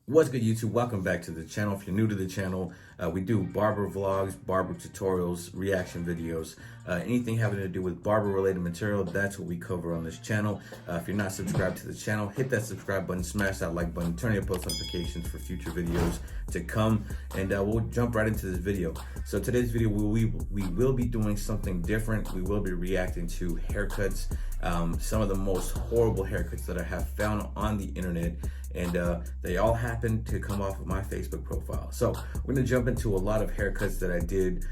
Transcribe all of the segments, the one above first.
What's good, YouTube? Welcome back to the channel. If you're new to the channel, we do barber vlogs, barber tutorials, reaction videos, anything having to do with barber related material. That's what we cover on this channel. If you're not subscribed to the channel, hit that subscribe button, smash that like button, turn your post notifications for future videos to come, and we'll jump right into this video. So today's video, we will be doing something different. We will be reacting to haircuts, some of the most horrible haircuts that I have found on the internet, and they all happen to come off of my Facebook profile. So we're gonna jump into a lot of haircuts that I did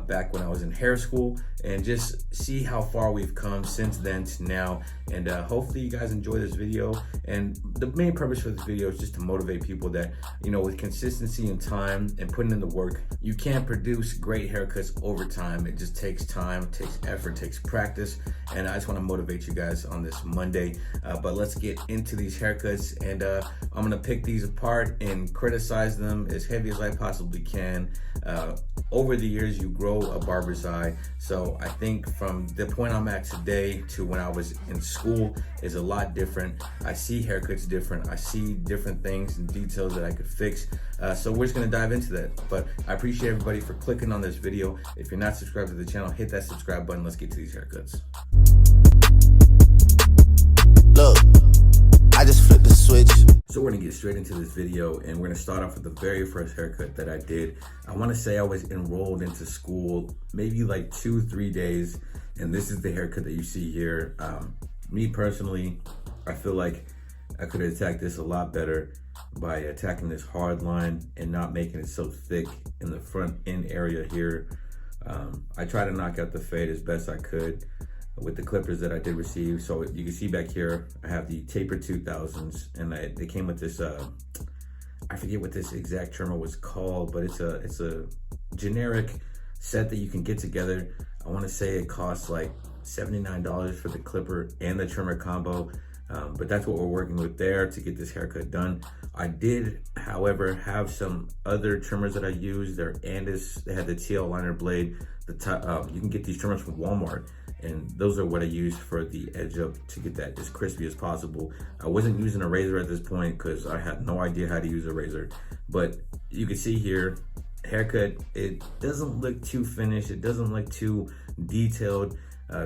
back when I was in hair school, and just see how far we've come since then to now. And hopefully you guys enjoy this video. And the main purpose for this video is just to motivate people that, you know, with consistency and time and putting in the work, you can't produce great haircuts over time. It just takes time, takes effort, takes practice. And I just want to motivate you guys on this Monday. But let's get into these haircuts, and I'm gonna pick these apart and criticize them as heavy as I possibly can. Over the years, you grow a barber's eye. So I think from the point I'm at today to when I was in school is a lot different. I see haircuts different. I see different things and details that I could fix. So we're just gonna dive into that. But I appreciate everybody for clicking on this video. If you're not subscribed to the channel, hit that subscribe button. Let's get to these haircuts. Look, I just flipped the switch. So we're gonna get straight into this video, and we're gonna start off with the very first haircut that I did. I wanna say I was enrolled into school maybe like 2-3 days, and this is the haircut that you see here. Me personally, I feel like I could have attacked this a lot better by attacking this hard line and not making it so thick in the front end area here. I tried to knock out the fade as best I could with the clippers that I did receive. So you can see back here, I have the Taper 2000s, and they came with this, I forget what this exact trimmer was called, but it's a generic set that you can get together. I wanna say it costs like $79 for the clipper and the trimmer combo. But that's what we're working with there to get this haircut done. I did, however, have some other trimmers that I used. They're Andis, they had the TL liner blade. You can get these trimmers from Walmart, and those are what I used for the edge up to get that as crispy as possible. I wasn't using a razor at this point because I had no idea how to use a razor. But you can see here, haircut, it doesn't look too finished. It doesn't look too detailed.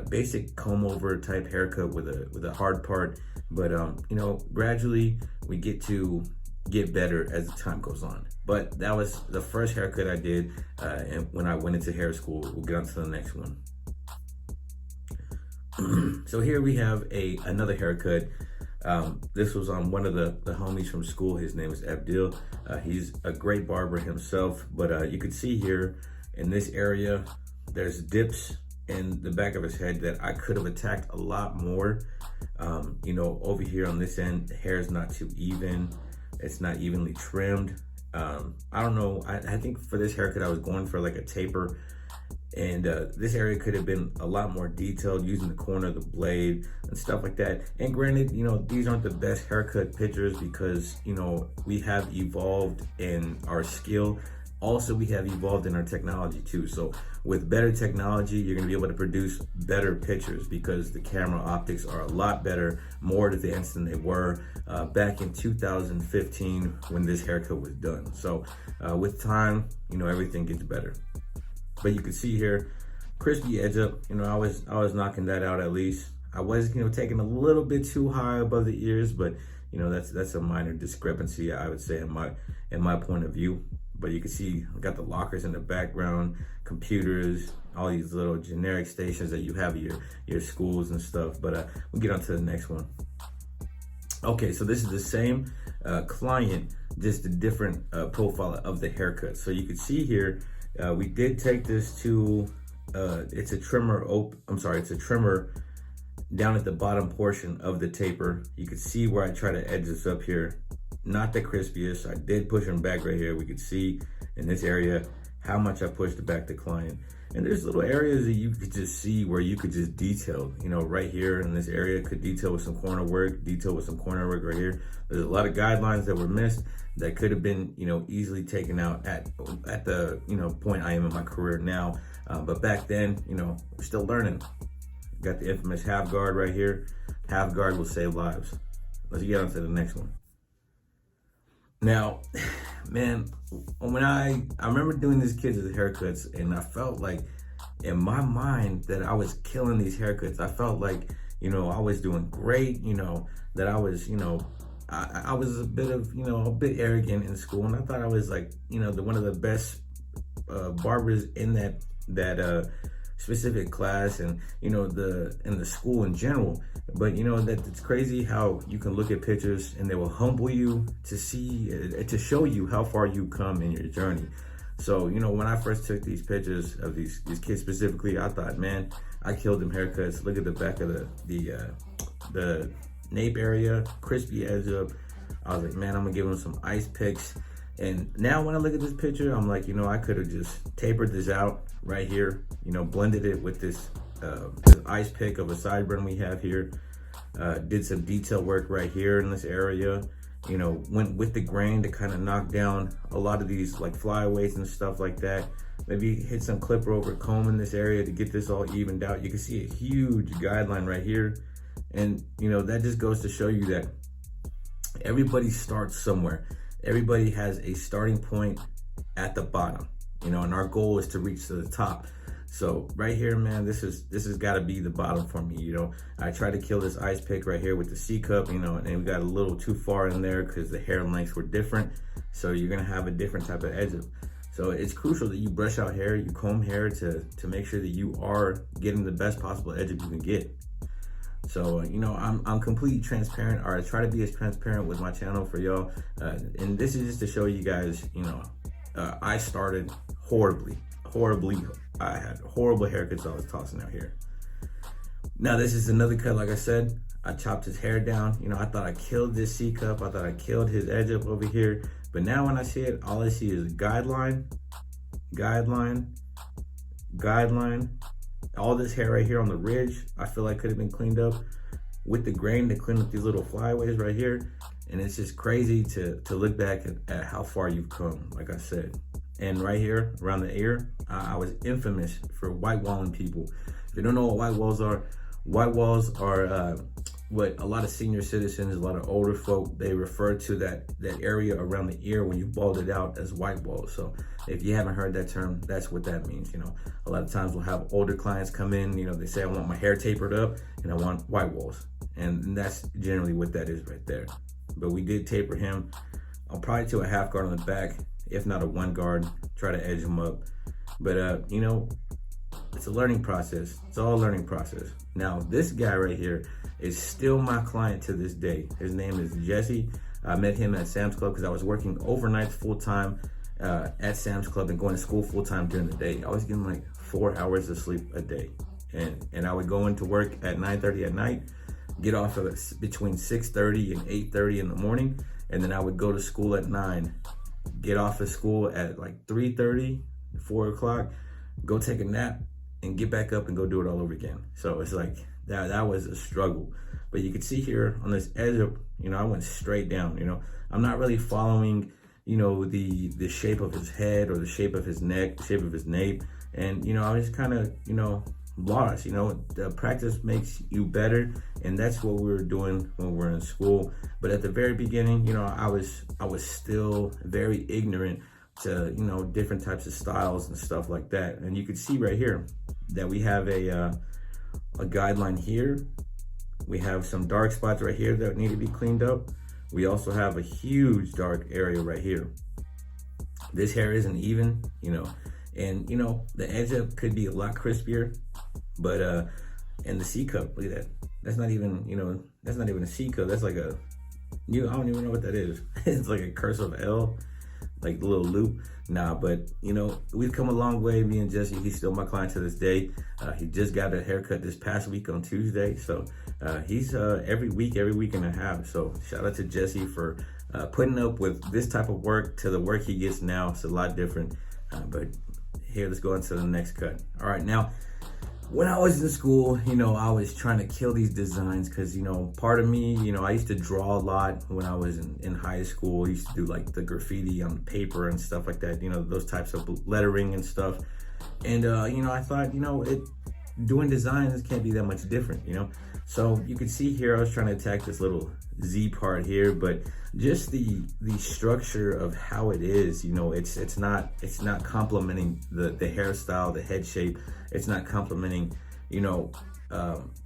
Basic comb over type haircut with a hard part. But you know, gradually we get better as the time goes on. But that was the first haircut I did, and when I went into hair school. We'll get on to the next one. So here we have another haircut. This was on one of the homies from school. His name is Abdil. He's a great barber himself, but you can see here in this area, there's dips in the back of his head that I could have attacked a lot more. You know, over here on this end, the hair is not too even. It's not evenly trimmed. I don't know, I think for this haircut, I was going for like a taper, and this area could have been a lot more detailed using the corner of the blade and stuff like that. And granted, you know, these aren't the best haircut pictures because, you know, we have evolved in our skill. Also, we have evolved in our technology too. So with better technology, you're gonna be able to produce better pictures because the camera optics are a lot better, more advanced than they were back in 2015 when this haircut was done. So with time, you know, everything gets better. But you can see here, crispy edge up. You know, I was knocking that out at least. I was, you know, taking a little bit too high above the ears, but you know, that's a minor discrepancy, I would say, in my point of view. But you can see I got the lockers in the background, computers, all these little generic stations that you have at your schools and stuff. But we'll get on to the next one. Okay, so this is the same client, just a different profile of the haircut. So you can see here, we did take this to, it's a trimmer down at the bottom portion of the taper. You can see where I try to edge this up here. Not the crispiest. I did push him back right here. We could see in this area how much I pushed back the client. And there's little areas that you could just see where you could just detail, you know, right here in this area, could detail with some corner work, detail with some corner work right here. There's a lot of guidelines that were missed that could have been, you know, easily taken out at the, you know, point I am in my career now. But back then, you know, we're still learning. Got the infamous half guard right here. Half guard will save lives. Let's get on to the next one. Now, man, when I remember doing these kids' haircuts, and I felt like in my mind that I was killing these haircuts. I felt like, I was doing great, that I was, I was a bit of, a bit arrogant in school, and I thought I was like, one of the best barbers in that specific class, and in the school in general. But that it's crazy how you can look at pictures and they will humble you to see, to show you how far you come in your journey. So when I first took these pictures of these kids specifically, I thought, man, I killed them haircuts. Look at the back of the nape area, crispy edge up. I was like, man, I'm gonna give them some ice picks. And now when I look at this picture, I'm like, I could have just tapered this out right here, blended it with this ice pick of a sideburn we have here. Did some detail work right here in this area. Went with the grain to kind of knock down a lot of these like flyaways and stuff like that. Maybe hit some clipper over comb in this area to get this all evened out. You can see a huge guideline right here. And that just goes to show you that everybody starts somewhere. Everybody has a starting point at the bottom, and our goal is to reach to the top. So right here, man, this has got to be the bottom for me. I tried to kill this ice pick right here with the C cup, and we got a little too far in there because the hair lengths were different. So you're gonna have a different type of edge. So it's crucial that you brush out hair, you comb hair to make sure that you are getting the best possible edge you can get. So I'm completely transparent, or I try to be as transparent with my channel for y'all. And this is just to show you guys, I started horribly. I had horrible haircuts I was tossing out here. Now this is another cut. Like I said, I chopped his hair down. I thought I killed this C cup. I thought I killed his edge up over here. But now when I see it, all I see is guideline. All this hair right here on the ridge, I feel like could have been cleaned up with the grain to clean up these little flyaways right here. And it's just crazy to look back at how far you've come, like I said. And right here around the ear, I was infamous for white walling people. If you don't know what white walls are what a lot of senior citizens, a lot of older folk, they refer to that area around the ear when you bald it out as white walls. So if you haven't heard that term, that's what that means. A lot of times we'll have older clients come in, they say, I want my hair tapered up and I want white walls. And that's generally what that is right there. But we did taper him. I'll probably to a half guard on the back, if not a 1 guard, try to edge him up. But it's a learning process. It's all a learning process. Now this guy right here is still my client to this day. His name is Jesse. I met him at Sam's Club because I was working overnights full-time at Sam's Club and going to school full-time during the day. I was getting like 4 hours of sleep a day. And I would go into work at 9:30 at night, get off of between 6:30 and 8:30 in the morning, and then I would go to school at 9, get off of school at like 3:30, 4 o'clock, go take a nap, and get back up and go do it all over again. So it's like that was a struggle. But you can see here on this edge up, I went straight down. I'm not really following, the shape of his head or the shape of his neck, the shape of his nape. And I was kind of, lost. The practice makes you better, and that's what we were doing when we were in school. But at the very beginning, I was still very ignorant to different types of styles and stuff like that. And you can see right here that we have a guideline here. We have some dark spots right here that need to be cleaned up. We also have a huge dark area right here. This hair isn't even, and the edge up could be a lot crispier. But and the C cup, look at that. That's not even, that's not even a C cup. That's like I don't even know what that is. It's like a cursive L, like the little loop. Nah, but we've come a long way. Me and Jesse, he's still my client to this day. He just got a haircut this past week on Tuesday. So he's every week and a half. So shout out to Jesse for putting up with this type of work to the work he gets now. It's a lot different. But here, let's go into the next cut. All right, now, when I was in school, I was trying to kill these designs because, part of me, I used to draw a lot when I was in high school. I used to do like the graffiti on paper and stuff like that, those types of lettering and stuff. And, I thought, doing designs can't be that much different, you know? So you can see here, I was trying to attack this little Z part here, but just the structure of how it is, you know, it's not complementing the hairstyle, the head shape. It's not complementing, you know,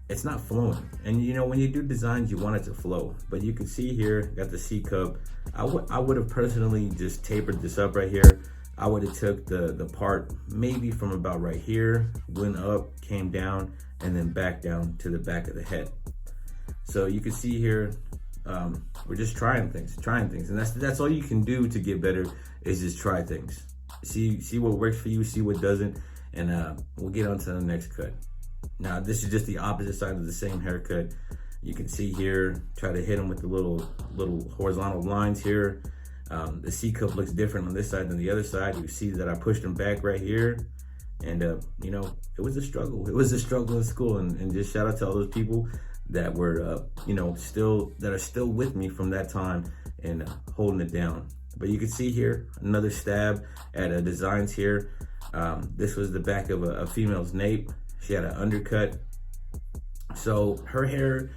it's not flowing. And you know, when you do designs, you want it to flow. But you can see here, got the C cup. I would have personally just tapered this up right here. I would have took the part maybe from about right here, went up, came down, and then back down to the back of the head. So you can see here, we're just trying things, and that's all you can do to get better, is just try things. See what works for you, see what doesn't, and we'll get on to the next cut. Now this is just the opposite side of the same haircut. You can see here, try to hit them with the little horizontal lines here. The C cup looks different on this side than the other side. You see that I pushed them back right here, and you know, it was a struggle. It was a struggle in school, and just shout out to all those people that were you know, that are still with me from that time and holding it down. But you can see here another stab at designs here. This was the back of a female's nape. She had an undercut. So her hair,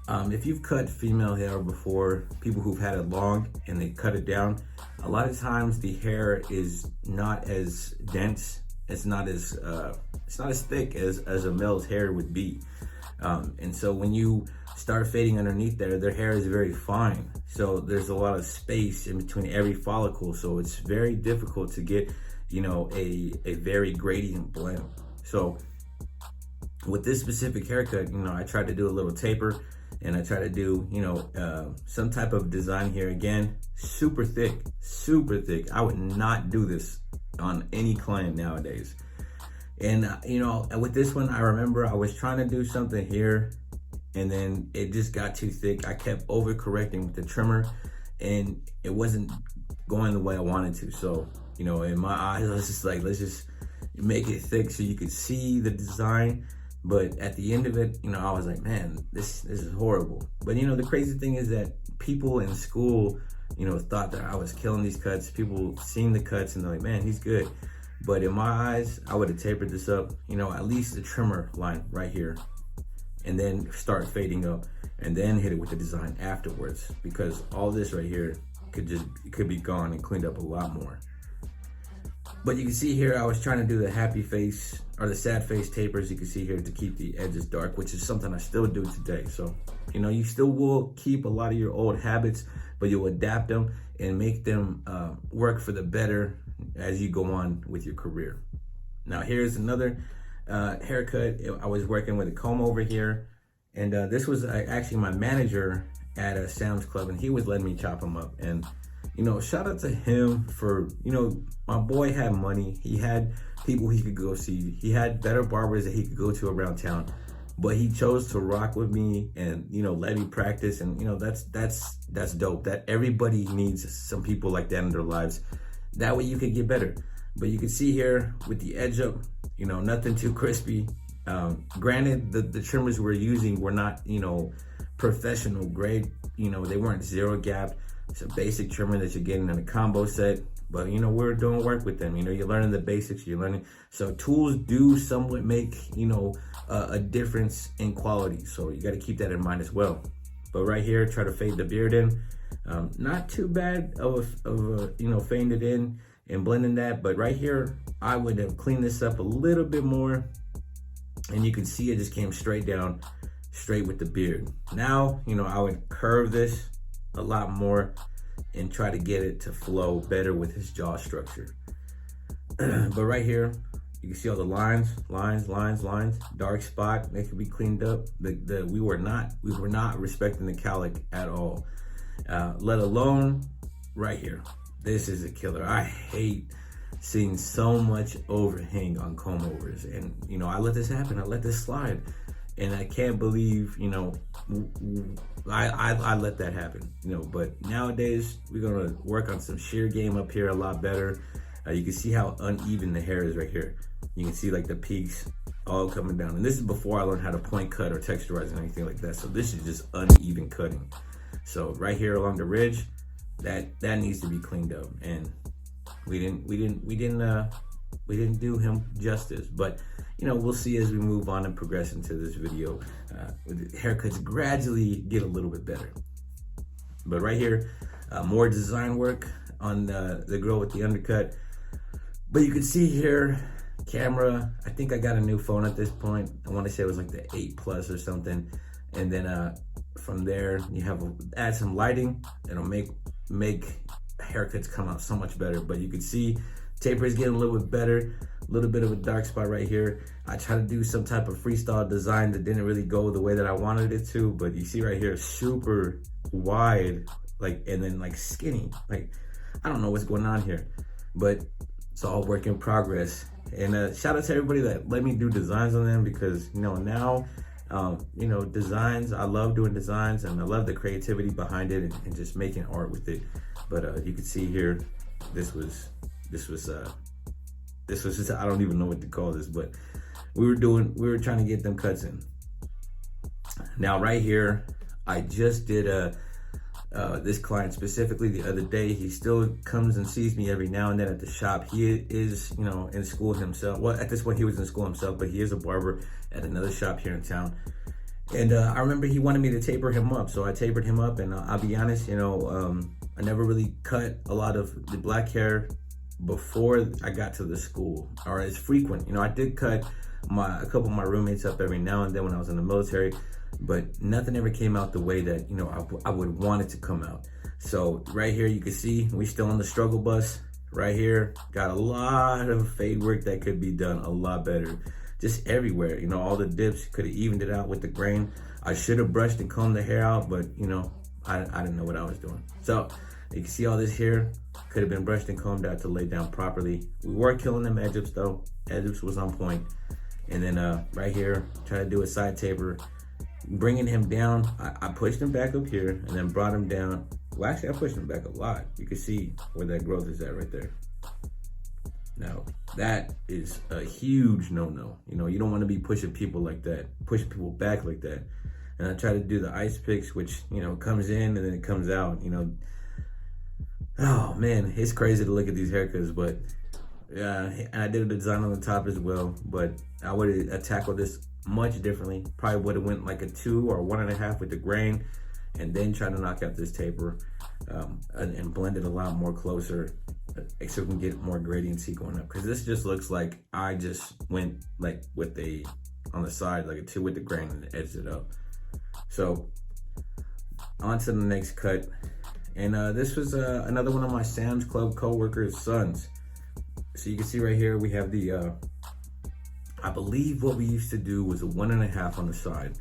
if you've cut female hair before, people who've had it long and they cut it down, a lot of times the hair is not as dense. It's not as thick as a male's hair would be. And so when you start fading underneath there, their hair is very fine. So there's a lot of space in between every follicle. So it's very difficult to get, you know, a very gradient blend. So with this specific haircut, you know, I tried to do a little taper, and I try to do, you know, some type of design here. Again, super thick. I would not do this on any client nowadays. And you know, with this one, I remember I was trying to do something here, and then it just got too thick. I kept overcorrecting with the trimmer, and it wasn't going the way I wanted to. So, you know, in my eyes, I was just like, let's just make it thick so you could see the design. But at the end of it, you know, I was like, man, this is horrible. But you know, the crazy thing is that people in school, you know, thought that I was killing these cuts. People seen the cuts and they're like, man, he's good. But in my eyes, I would have tapered this up, you know, at least the trimmer line right here, and then start fading up, and then hit it with the design afterwards, because all this right here could be gone and cleaned up a lot more. But you can see here, I was trying to do the happy face or the sad face tapers. You can see here to keep the edges dark, which is something I still do today. So, you know, you still will keep a lot of your old habits, but you'll adapt them and make them work for the better as you go on with your career. Now, here's another haircut. I was working with a comb over here, and this was actually my manager at a Sam's Club, and he was letting me chop them up. And you know, shout out to him for, you know, my boy had money. He had people he could go see. He had better barbers that he could go to around town, but he chose to rock with me and, you know, let me practice. And, you know, that's dope. That everybody needs some people like that in their lives. That way you can get better. But you can see here with the edge up, you know, nothing too crispy. Granted, the trimmers we're using were not, you know, professional grade. You know, they weren't zero gapped. It's a basic trimmer that you're getting in a combo set, but you know, we're doing work with them. You know, you're learning the basics, you're learning. So tools do somewhat make, you know, a difference in quality. So you got to keep that in mind as well. But right here, try to fade the beard in. Not too bad of a, you know, fading it in and blending that. But right here, I would have cleaned this up a little bit more. And you can see it just came straight down, straight with the beard. Now, you know, I would curve this a lot more and try to get it to flow better with his jaw structure. But right here, you can see all the lines, dark spot. They could be cleaned up. We were not respecting the cowlick at all. Let alone right here. This is a killer. I hate seeing so much overhang on comb overs, and you know, I let this happen. I let this slide, and I can't believe, you know, I let that happen, you know. But nowadays we're gonna work on some shear game up here a lot better. You can see how uneven the hair is right here. You can see like the peaks all coming down, and this is before I learned how to point cut or texturize or anything like that. So this is just uneven cutting. So right here along the ridge, that needs to be cleaned up, and we didn't do him justice, but you know, we'll see as we move on and progress into this video. The haircuts gradually get a little bit better. But right here, more design work on the girl with the undercut. But you can see here, camera, I think I got a new phone at this point. I want to say it was like the 8 Plus or something. And then from there, you have add some lighting. It'll make haircuts come out so much better. But you can see taper is getting a little bit better. A little bit of a dark spot right here. I tried to do some type of freestyle design that didn't really go the way that I wanted it to. But you see right here, super wide, like, and then like skinny. Like, I don't know what's going on here, but it's all work in progress. And shout out to everybody that let me do designs on them, because you know, now you know, designs, I love doing designs and I love the creativity behind it and just making art with it. But you can see here, this was just, I don't even know what to call this, but we were trying to get them cuts in. Now right here, I just did this client specifically the other day. He still comes and sees me every now and then at the shop. He is, you know, in school himself. Well, at this point he was in school himself, but he is a barber at another shop here in town. And I remember he wanted me to taper him up, so I tapered him up. And I'll be honest, you know, I never really cut a lot of the black hair before I got to the school, or as frequent. You know, I did cut a couple of my roommates up every now and then when I was in the military, but nothing ever came out the way that, you know, I would want it to come out. So right here, you can see we still on the struggle bus. Right here, got a lot of fade work that could be done a lot better. Just everywhere, you know, all the dips, could have evened it out with the grain. I should have brushed and combed the hair out, but you know, I didn't know what I was doing. So you can see all this here could have been brushed and combed out to lay down properly. We were killing them edges though. Edges was on point. And then right here, try to do a side taper, bringing him down. I pushed him back up here and then brought him down. Well, actually, I pushed him back a lot. You can see where that growth is at right there. Now, that is a huge no-no. You know, you don't want to be pushing people like that, pushing people back like that. And I try to do the ice picks, which, you know, comes in and then it comes out, you know. Oh man, it's crazy to look at these haircuts, but yeah, and I did a design on the top as well, but I would have tackled this much differently. Probably would have went like a 2 or 1.5 with the grain, and then try to knock out this taper and blend it a lot more closer, so we can get more gradiency going up. Because this just looks like I just went like with on the side, like a 2 with the grain and edged it up. So on to the next cut. And this was another one of my Sam's Club co-workers' sons. So you can see right here, we have the, I believe what we used to do was a 1.5 on the side,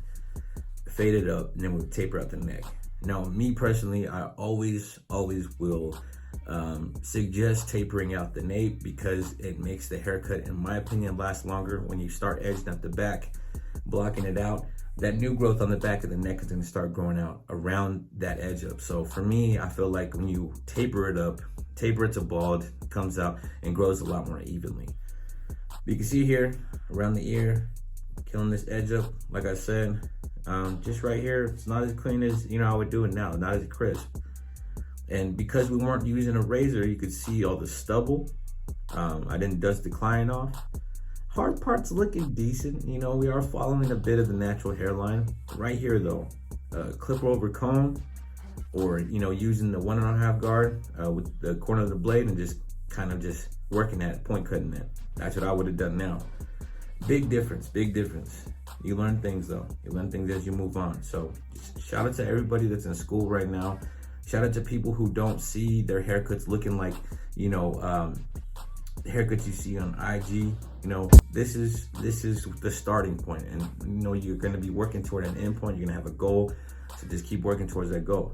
fade it up, and then we would taper out the neck. Now, me personally, I always will suggest tapering out the nape, because it makes the haircut, in my opinion, last longer. When you start edging at the back, blocking it out, that new growth on the back of the neck is going to start growing out around that edge up. So for me, I feel like when you taper it up, taper it to bald, comes out and grows a lot more evenly. You can see here around the ear, killing this edge up. Like I said, just right here, it's not as clean as, you know, I would do it now, not as crisp. And because we weren't using a razor, you could see all the stubble. I didn't dust the client off. Hard part's looking decent. You know, we are following a bit of the natural hairline. Right here though, clipper over comb, or, you know, using the 1.5 guard with the corner of the blade and just kind of just working at it, point cutting it. That's what I would have done now. Big difference, big difference. You learn things though. You learn things as you move on. So shout out to everybody that's in school right now. Shout out to people who don't see their haircuts looking like, you know, the haircuts you see on IG. You know, this is the starting point, and you know, you're going to be working toward an end point. You're going to have a goal, so just keep working towards that goal.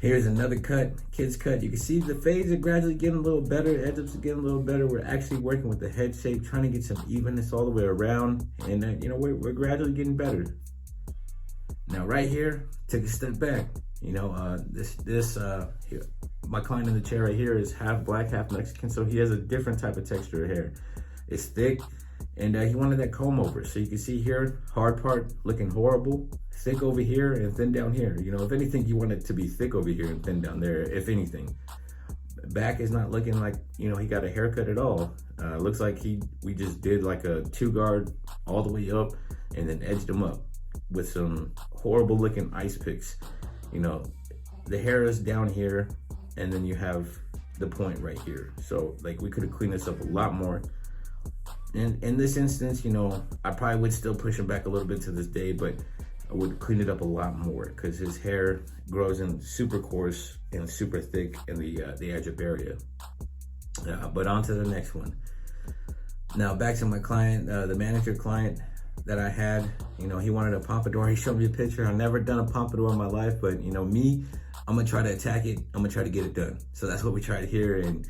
Here's another cut, kid's cut. You can see the fades are gradually getting a little better, edge-ups are getting a little better. We're actually working with the head shape, trying to get some evenness all the way around, and you know, we're gradually getting better. Now right here, take a step back. You know, here, my client in the chair right here is half black, half Mexican, so he has a different type of texture of hair. It's thick, and he wanted that comb over. So you can see here, hard part looking horrible, thick over here and thin down here. You know, if anything, you want it to be thick over here and thin down there, if anything. Back is not looking like, you know, he got a haircut at all. Looks like we just did like a 2-guard all the way up and then edged him up with some horrible looking ice picks. You know, the hair is down here and then you have the point right here. So like we could have cleaned this up a lot more. And in this instance, you know, I probably would still push him back a little bit to this day, but I would clean it up a lot more because his hair grows in super coarse and super thick in the edge up area. But on to the next one. Now back to my client, the manager client that I had. You know, he wanted a pompadour. He showed me a picture. I've never done a pompadour in my life, but you know me, I'm gonna try to attack it. I'm gonna try to get it done. So that's what we tried here. And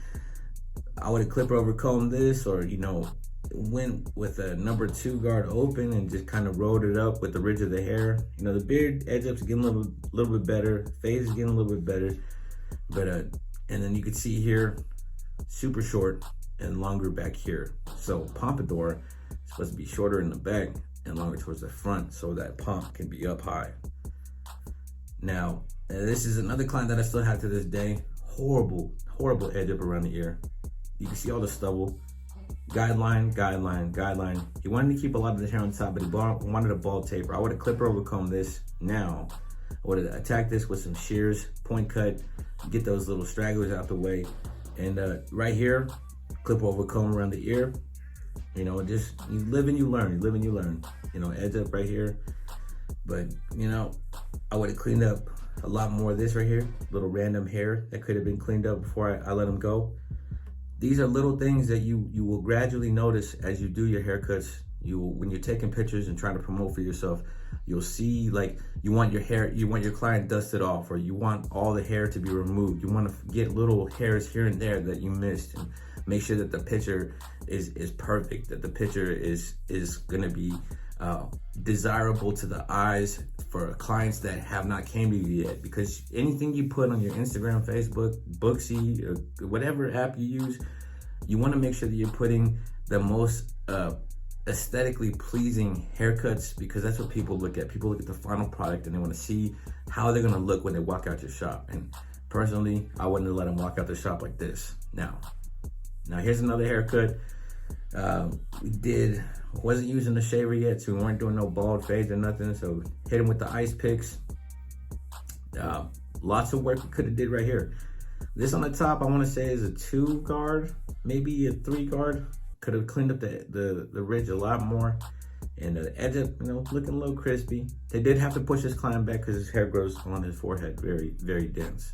I would have clipper over combed this, or you know, went with a number 2 guard open and just kind of rolled it up with the ridge of the hair. You know, the beard edge up's getting a little bit better. Fade is getting a little bit better. But and then you can see here, super short and longer back here. So pompadour is supposed to be shorter in the back and longer towards the front so that pomp can be up high. Now, this is another client that I still have to this day. Horrible edge up around the ear. You can see all the stubble. Guideline. He wanted to keep a lot of the hair on top, but he wanted a bald taper. I would have clipper over combed this. Now, I would have attacked this with some shears, point cut, get those little stragglers out the way. And right here, clip over comb around the ear. You know, just you live and you learn. You know, edge up right here. But, you know, I would have cleaned up a lot more of this right here. Little random hair that could have been cleaned up before I let him go. These are little things that you will gradually notice as you do your haircuts. When you're taking pictures and trying to promote for yourself, you'll see like you want your client dusted off, or you want all the hair to be removed. You want to get little hairs here and there that you missed, and make sure that the picture is perfect, that the picture is gonna be desirable to the eyes for clients that have not came to you yet. Because anything you put on your Instagram, Facebook, Booksy, or whatever app you use, you want to make sure that you're putting the most aesthetically pleasing haircuts, because that's what people look at. People look at the final product and they want to see how they're going to look when they walk out your shop. And personally, I wouldn't have let them walk out the shop like this. Now here's another haircut. Wasn't using the shaver yet, so we weren't doing no bald fades or nothing. So hit him with the ice picks. Lots of work we could have did right here. This on the top, I want to say is a 2 guard, maybe a 3 guard. Could have cleaned up the ridge a lot more, and the edge up, you know, looking a little crispy. They did have to push his client back because his hair grows on his forehead very, very dense.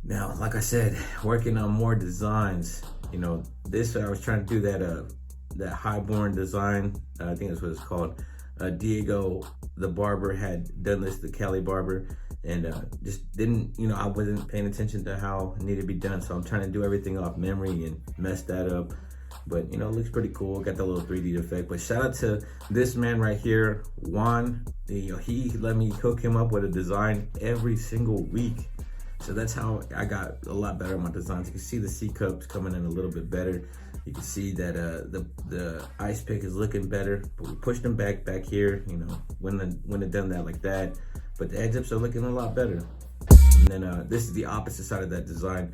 Now, like I said, working on more designs. You know, this I was trying to do that highborn design. I think that's what it's called. Diego, the barber, had done this, the Cali barber, and just didn't, you know, I wasn't paying attention to how it needed to be done. So I'm trying to do everything off memory and mess that up. But, you know, it looks pretty cool. Got that little 3D effect. But shout out to this man right here, Juan. You know, he let me hook him up with a design every single week. So that's how I got a lot better at my designs. You can see the C cups coming in a little bit better. You can see that the ice pick is looking better, but we pushed them back here, you know, when it done that like that. But the edge ups are looking a lot better. And then this is the opposite side of that design.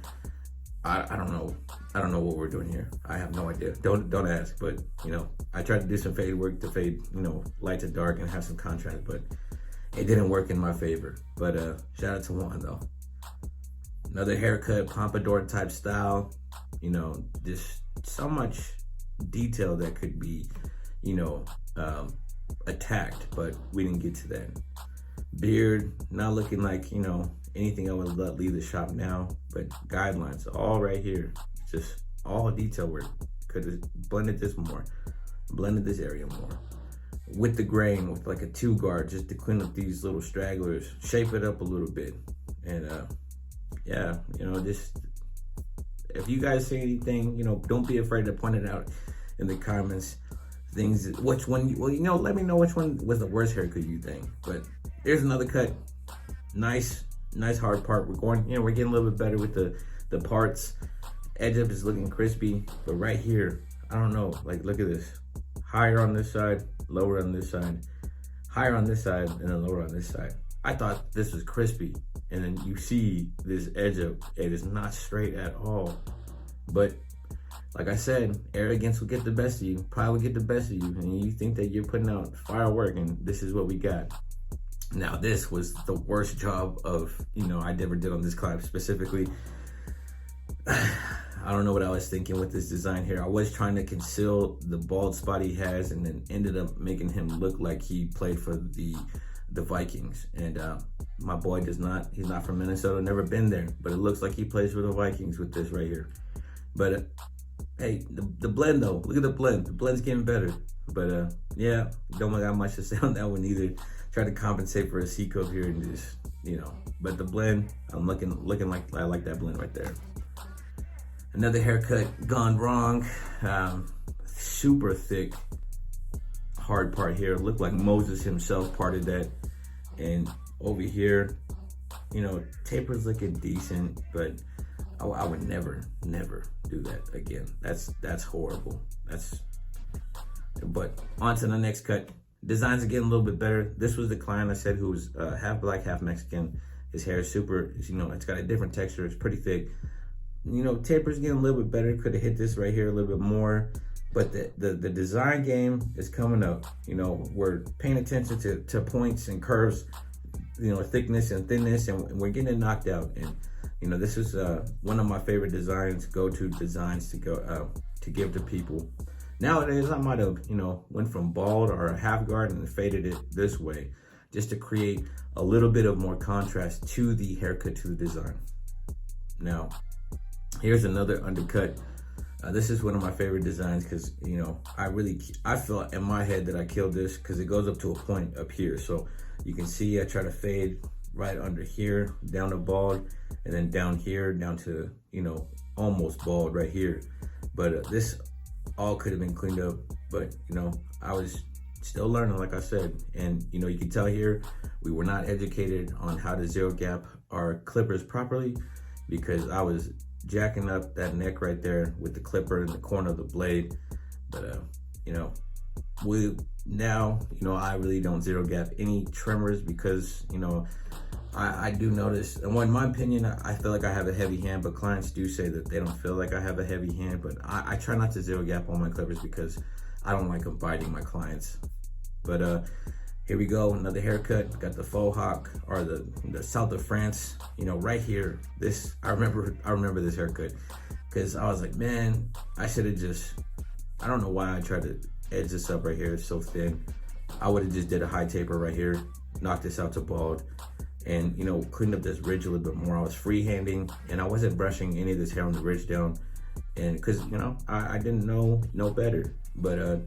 I don't know what we're doing here. I have no idea. Don't ask. But you know, I tried to do some fade work to fade, you know, light to dark and have some contrast, but it didn't work in my favor. But shout out to Juan though. Another haircut, pompadour type style. You know, just so much detail that could be, you know, attacked, but we didn't get to that. Beard, not looking like, you know, anything I would let leave the shop now, but guidelines all right here. Just all detail work. Could have blended this more, blended this area more. With the grain, with like a 2 guard, just to clean up these little stragglers, shape it up a little bit. And yeah, you know, just if you guys see anything, you know, don't be afraid to point it out in the comments. Things, which one, well, you know, let me know which one was the worst haircut you think. But here's another cut. Nice hard part. We're going, you know, we're getting a little bit better with the parts. Edge up is looking crispy, but right here, I don't know, like look at this. Higher on this side, lower on this side. Higher on this side, and then lower on this side. I thought this was crispy, and then you see this edge up, it is not straight at all. But like I said, arrogance will get the best of you, pride will get the best of you, and you think that you're putting out firework, and this is what we got. Now, this was the worst job of, I ever did on this client specifically. I don't know what I was thinking with this design here. I was trying to conceal the bald spot he has, and then ended up making him look like he played for the Vikings. And my boy he's not from Minnesota, never been there, but it looks like he plays for the Vikings with this right here. But hey, the blend though, look at the blend. The blend's getting better. But yeah, don't got much to say on that one either. Try to compensate for a C coat here and just, but the blend, I'm looking like I like that blend right there. Another haircut gone wrong. Super thick, hard part here. Looked like Moses himself parted that. And over here, taper's looking decent, but I would never do that again. That's horrible. But on to the next cut. Designs are getting a little bit better. This was the client I said who was half black, half Mexican. His hair is super, it's got a different texture. It's pretty thick. Taper's getting a little bit better. Could have hit this right here a little bit more. But the design game is coming up. We're paying attention to points and curves, thickness and thinness, and we're getting it knocked out. And this is one of my favorite designs, go-to designs to give to people. Nowadays, I might have, went from bald or a half guard and faded it this way, just to create a little bit of more contrast to the haircut, to the design. Now, here's another undercut. This is one of my favorite designs because, I felt in my head that I killed this because it goes up to a point up here. So you can see I try to fade right under here, down to bald, and then down here, down to, almost bald right here. But this all could have been cleaned up, but I was still learning, like I said. And you can tell here we were not educated on how to zero gap our clippers properly, because I was jacking up that neck right there with the clipper in the corner of the blade. But I really don't zero gap any trimmers because I do notice, and in my opinion, I feel like I have a heavy hand, but clients do say that they don't feel like I have a heavy hand. But I try not to zero gap on my clippers because I don't like them biting my clients. But here we go, another haircut. Got the faux hawk, or the south of France. Right here. This I remember this haircut because I was like, man, I should have just. I don't know why I tried to edge this up right here. It's so thin. I would have just did a high taper right here, knocked this out to bald, and cleaned up this ridge a little bit more. I was freehanding, and I wasn't brushing any of this hair on the ridge down, and because I didn't know better. But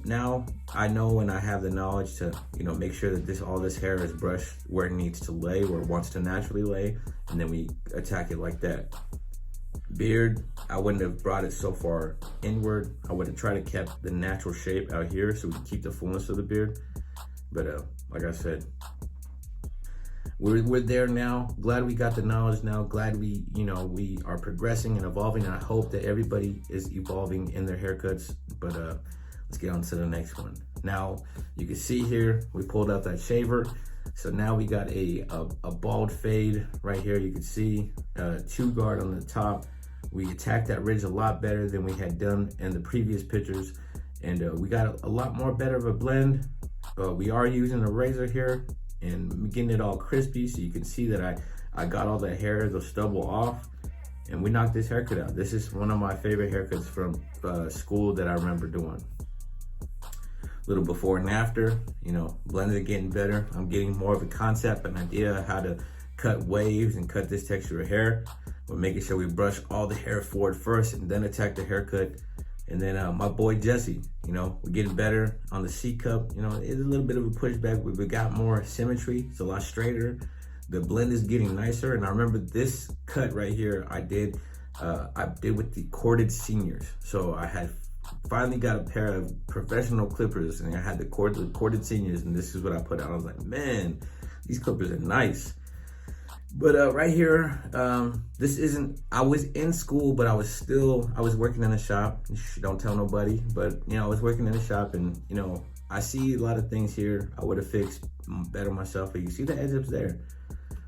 now I know, and I have the knowledge to make sure that all this hair is brushed where it needs to lay, where it wants to naturally lay, and then we attack it like that. Beard, I wouldn't have brought it so far inward. I would have tried to keep the natural shape out here so we can keep the fullness of the beard. But like I said, we're there now. Glad we got the knowledge now. Glad we are progressing and evolving, and I hope that everybody is evolving in their haircuts. But let's get on to the next one. Now you can see here we pulled out that shaver, so now we got a bald fade right here. You can see 2 guard on the top. We attacked that ridge a lot better than we had done in the previous pictures, and we got a lot more better of a blend. We are using a razor here and getting it all crispy, so you can see that I got all the hair, the stubble off, and we knocked this haircut out. This is one of my favorite haircuts from school that I remember doing. Little before and after, blends are getting better. I'm getting more of a concept, an idea how to cut waves and cut this texture of hair. We're making sure we brush all the hair forward first and then attack the haircut. And then my boy Jesse, we're getting better on the C cup. It's a little bit of a pushback, but we got more symmetry. It's a lot straighter. The blend is getting nicer. And I remember this cut right here I did with the corded seniors. So I had finally got a pair of professional clippers, and I had the corded seniors, and this is what I put out. I was like, man, these clippers are nice. But right here, this isn't, I was in school, but I was working in a shop. Don't tell nobody, but I was working in a shop, and I see a lot of things here I would have fixed better myself. But you see the edge ups there.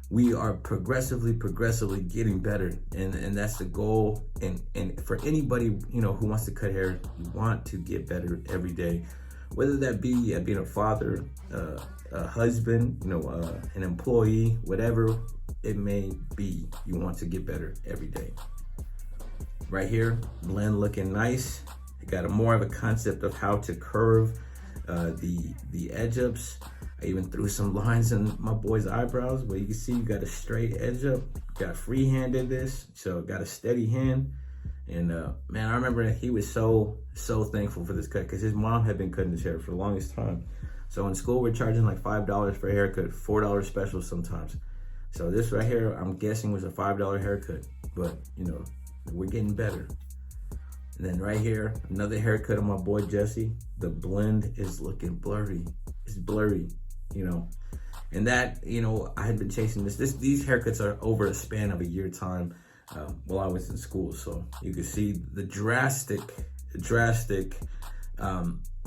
we are progressively getting better, and that's the goal. And for anybody, you know, who wants to cut hair, you want to get better every day, whether that be being a father, a husband, you know, an employee, whatever it may be, you want to get better every day. Right here, blend looking nice. I got more of a concept of how to curve the edge ups. I even threw some lines in my boy's eyebrows, but you can see you got a straight edge up. Got free-handed this, so got a steady hand. And man, I remember he was so thankful for this cut because his mom had been cutting his hair for the longest time. So in school, we're charging like $5 for a haircut, $4 special sometimes. So this right here, I'm guessing was a $5 haircut, but you know, we're getting better. And then right here, another haircut on my boy Jesse. The blend is looking blurry. It's blurry, you know. And that, you know, I had been chasing these haircuts are over a span of a year time while I was in school. So you can see the drastic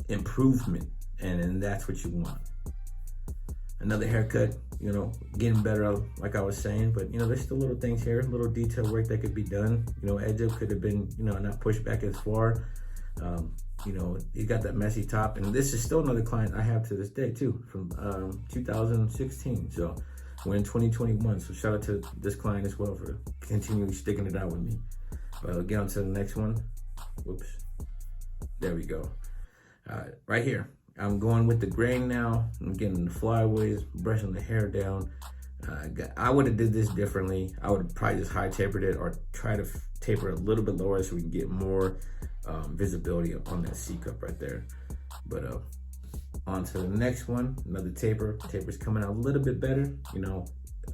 improvement, and that's what you want. Another haircut, you know, getting better, like I was saying, but you know, there's still little things here, little detail work that could be done. You know, edge up could have been, you know, not pushed back as far. You know, you got that messy top, and this is still another client I have to this day too, from 2016. So we're in 2021. So shout out to this client as well for continually sticking it out with me. But I'll get on to the next one. Whoops. There we go. Right here. I'm going with the grain now. I'm getting the flyaways, brushing the hair down. I would have did this differently. I would have probably just high tapered it or try to taper a little bit lower so we can get more visibility on that C cup right there. But on to the next one, another taper. Taper's coming out a little bit better. You know,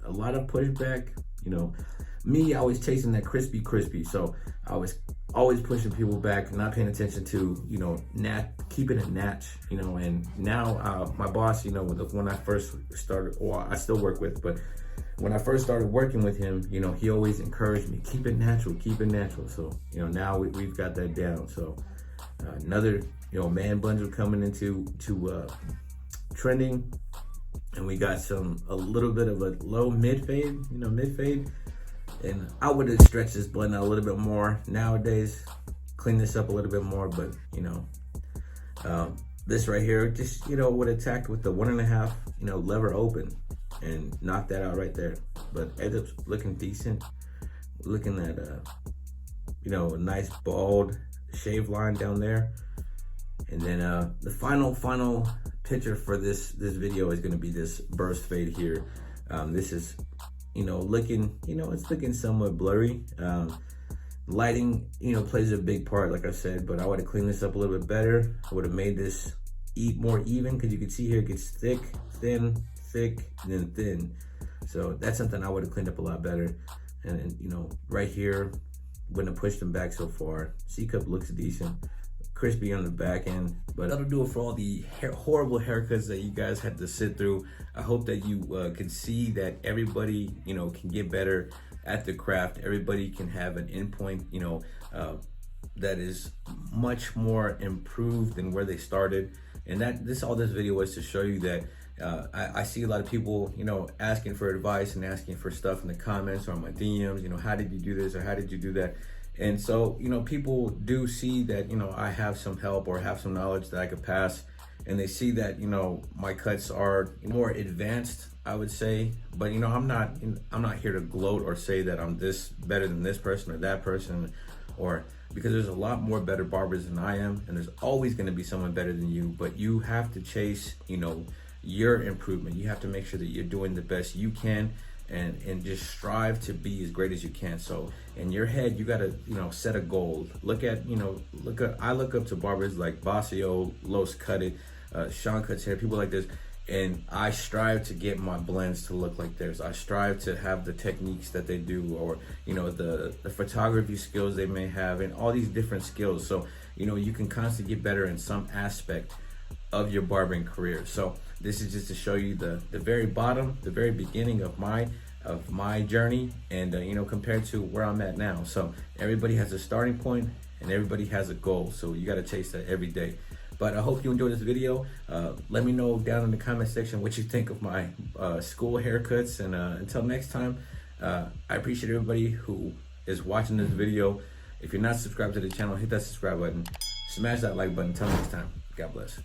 a lot of pushback. You know, me, I was chasing that crispy. So I was always pushing people back, not paying attention to, you know, keeping it natch, you know. And now my boss, you know, when I first started, or I still work with, but when I first started working with him, you know, he always encouraged me, keep it natural. So, you know, now we've got that down. So another, you know, man bundle coming into trending, and we got a little bit of a low mid fade, you know, mid fade. And I would have stretched this blend out a little bit more nowadays, clean this up a little bit more, but you know, this right here, just, you know, would attack with the 1.5, you know, lever open and knock that out right there. But edge up's looking decent, looking at you know, a nice bald shave line down there. And then the final picture for this video is going to be this burst fade here. This is, you know, looking, you know, it's looking somewhat blurry. Lighting, you know, plays a big part, like I said, but I would have cleaned this up a little bit better. I would have made this more even, because you can see here it gets thick, thin, thick, and then thin. So that's something I would have cleaned up a lot better. And you know, right here, wouldn't have pushed them back so far. C cup looks decent, crispy on the back end. But that'll do it for all the horrible haircuts that you guys had to sit through. I hope that you can see that everybody, you know, can get better at the craft. Everybody can have an endpoint, you know, that is much more improved than where they started. And all this video was to show you that I see a lot of people, you know, asking for advice and asking for stuff in the comments or on my DMs, you know, how did you do this or how did you do that? And so, you know, people do see that, you know, I have some help or have some knowledge that I could pass, and they see that, you know, my cuts are more advanced, I would say. But, you know, I'm not here to gloat or say that I'm this better than this person or that person, or because there's a lot more better barbers than I am, and there's always going to be someone better than you. But you have to chase, you know, your improvement. You have to make sure that you're doing the best you can, and just strive to be as great as you can. So in your head, you gotta, you know, set a goal. I look up to barbers like Basio, Los Cutted, Sean Cuts Hair, people like this, and I strive to get my blends to look like theirs. I strive to have the techniques that they do, or, you know, the photography skills they may have, and all these different skills. So, you know, you can constantly get better in some aspect of your barbering career. So this is just to show you the very bottom, the very beginning of my journey, and you know, compared to where I'm at now. So everybody has a starting point and everybody has a goal, so you got to chase that every day. But I hope you enjoyed this video. Let me know down in the comment section what you think of my school haircuts. And until next time, I appreciate everybody who is watching this video. If you're not subscribed to the channel, hit that subscribe button. Smash that like button. Until next time, God bless.